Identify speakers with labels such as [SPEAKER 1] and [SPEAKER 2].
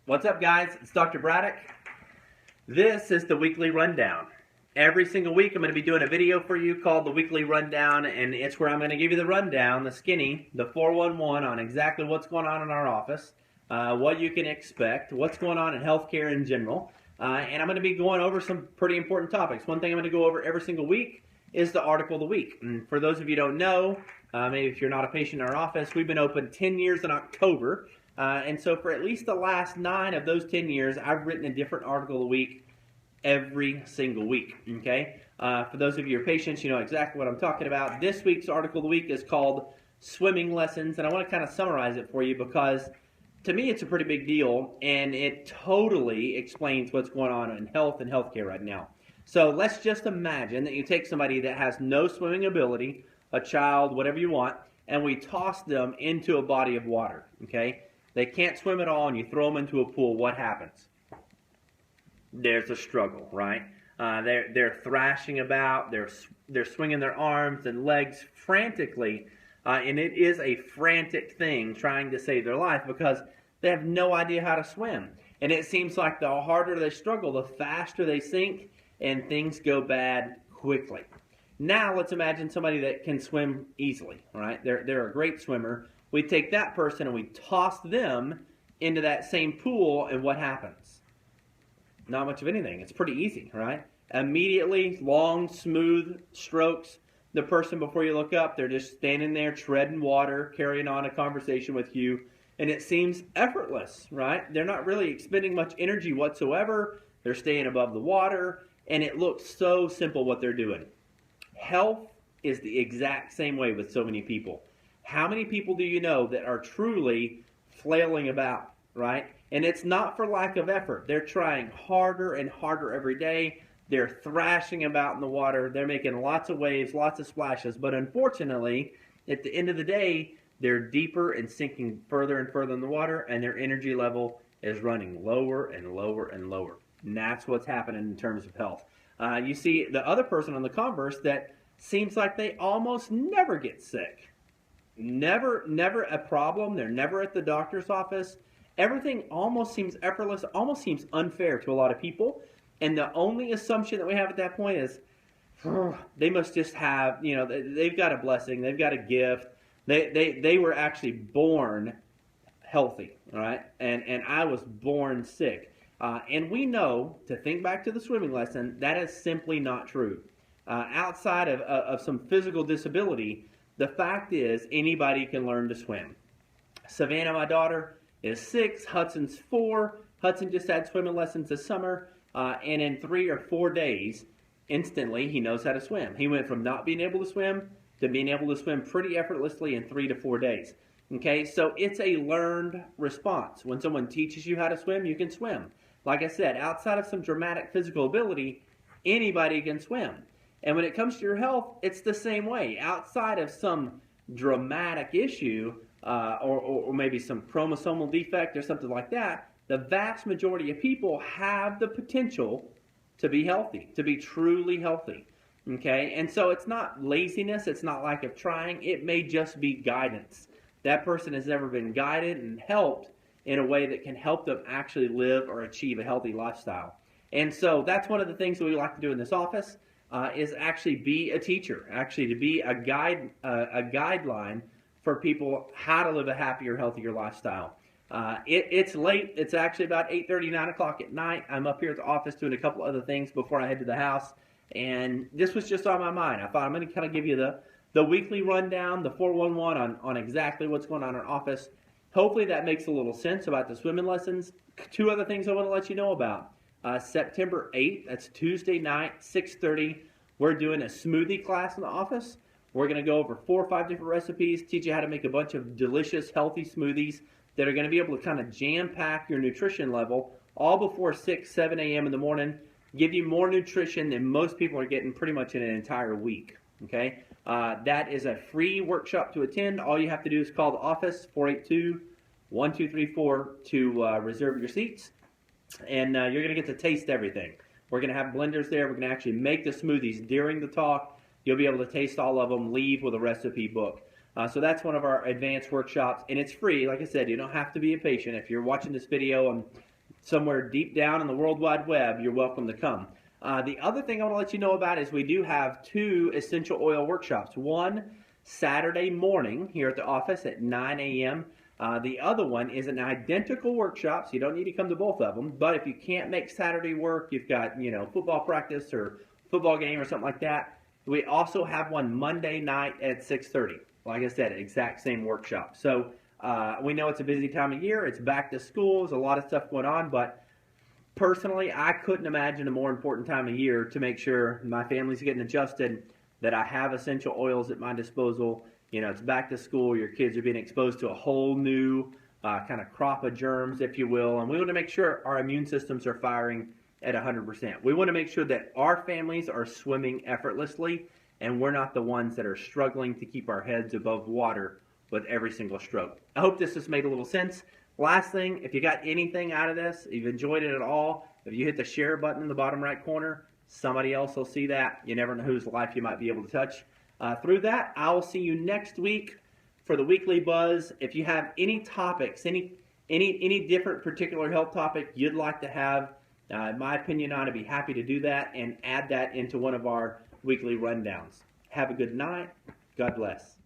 [SPEAKER 1] What's up, guys? It's Dr. Braddock. This is the weekly rundown. Every single week I'm going to be doing a video for you called the weekly rundown, and it's where I'm going to give you the rundown, the skinny, the 411 on exactly what's going on in our office, what you can expect, what's going on in healthcare in general, and I'm going to be going over some pretty important topics. One thing I'm going to go over every single week is the article of the week. And for those of you who don't know, maybe if you're not a patient in our office, we've been open 10 years in October. And so for at least the last 9 of those 10 years, I've written a different article of the week every single week, okay? For those of you who are patients, you know exactly what I'm talking about. This week's article of the week is called Swimming Lessons, and I want to kind of summarize it for you because to me it's a pretty big deal, and it totally explains what's going on in health and healthcare right now. So let's just imagine that you take somebody that has no swimming ability, a child, whatever you want, and we toss them into a body of water, okay? They can't swim at all, and you throw them into a pool. What happens? There's a struggle, right? They're thrashing about. They're swinging their arms and legs frantically, and it is a frantic thing trying to save their life because they have no idea how to swim. And it seems like the harder they struggle, the faster they sink, and things go bad quickly. Now let's imagine somebody that can swim easily, right? They're a great swimmer. We take that person and we toss them into that same pool, and what happens? Not much of anything. It's pretty easy, right? Immediately, long, smooth strokes. The person, before you look up, they're just standing there treading water, carrying on a conversation with you, and it seems effortless, right? They're not really expending much energy whatsoever. They're staying above the water, and it looks so simple what they're doing. Health is the exact same way with so many people. How many people do you know that are truly flailing about, right? And it's not for lack of effort. They're trying harder and harder every day. They're thrashing about in the water. They're making lots of waves, lots of splashes. But unfortunately, at the end of the day, they're deeper and sinking further and further in the water, and their energy level is running lower and lower and lower. And that's what's happening in terms of health. You see the other person on the converse that seems like they almost never get sick. Never a problem. They're never at the doctor's office. Everything almost seems effortless, almost seems unfair to a lot of people. And the only assumption that we have at that point is, they must just have, you know, they've got a blessing, they've got a gift. They were actually born healthy, all right? And I was born sick. And we know, to think back to the swimming lesson, that is simply not true. Outside of some physical disability, the fact is anybody can learn to swim. Savannah, my daughter, is 6. Hudson's 4. Hudson just had swimming lessons this summer, and in 3 or 4 days, instantly, he knows how to swim. He went from not being able to swim to being able to swim pretty effortlessly in 3 to 4 days. Okay, so it's a learned response. When someone teaches you how to swim, you can swim. Like I said, outside of some dramatic physical ability, anybody can swim. And when it comes to your health, it's the same way. Outside of some dramatic issue, or maybe some chromosomal defect or something like that, the vast majority of people have the potential to be healthy, to be truly healthy. Okay? And so it's not laziness, it's not lack of trying, it may just be guidance. That person has never been guided and helped in a way that can help them actually live or achieve a healthy lifestyle. And so that's one of the things that we like to do in this office. Is actually be a teacher, actually to be a guideline for people how to live a happier, healthier lifestyle. It's late. It's actually about 8:30, 9 o'clock at night. I'm up here at the office doing a couple other things before I head to the house, and this was just on my mind. I thought I'm going to kind of give you the weekly rundown, the 411 on exactly what's going on in our office. Hopefully that makes a little sense about the swimming lessons. 2 other things I want to let you know about. September 8th, that's Tuesday night, 6:30, we're doing a smoothie class in the office. We're going to go over 4 or 5 different recipes, teach you how to make a bunch of delicious, healthy smoothies that are going to be able to kind of jam-pack your nutrition level all before 6, 7 a.m. in the morning, give you more nutrition than most people are getting pretty much in an entire week. Okay? That is a free workshop to attend. All you have to do is call the office, 482-1234, to reserve your seats. And you're going to get to taste everything. We're going to have blenders there. We're going to actually make the smoothies during the talk. You'll be able to taste all of them, leave with a recipe book. So that's one of our advanced workshops, and it's free. Like I said, you don't have to be a patient. If you're watching this video and somewhere deep down in the World Wide Web, you're welcome to come. The other thing I want to let you know about is we do have 2 essential oil workshops. One Saturday morning here at the office at 9 a.m. The other one is an identical workshop, so you don't need to come to both of them. But if you can't make Saturday work, you've got football practice or football game or something like that, we also have one Monday night at 6:30. Like I said, exact same workshop. So we know it's a busy time of year. It's back to school. There's a lot of stuff going on, but personally, I couldn't imagine a more important time of year to make sure my family's getting adjusted, that I have essential oils at my disposal. It's back to school. Your kids are being exposed to a whole new kind of crop of germs, if you will, and we want to make sure our immune systems are firing at 100%. We want to make sure that our families are swimming effortlessly, and we're not the ones that are struggling to keep our heads above water with every single stroke. I hope this has made a little sense. Last thing, if you got anything out of this, if you've enjoyed it at all, if you hit the share button in the bottom right corner, somebody else will see that. You never know whose life you might be able to touch through that. I will see you next week for the Weekly Buzz. If you have any topics, any different particular health topic you'd like to have, in my opinion, I'd be happy to do that and add that into one of our weekly rundowns. Have a good night. God bless.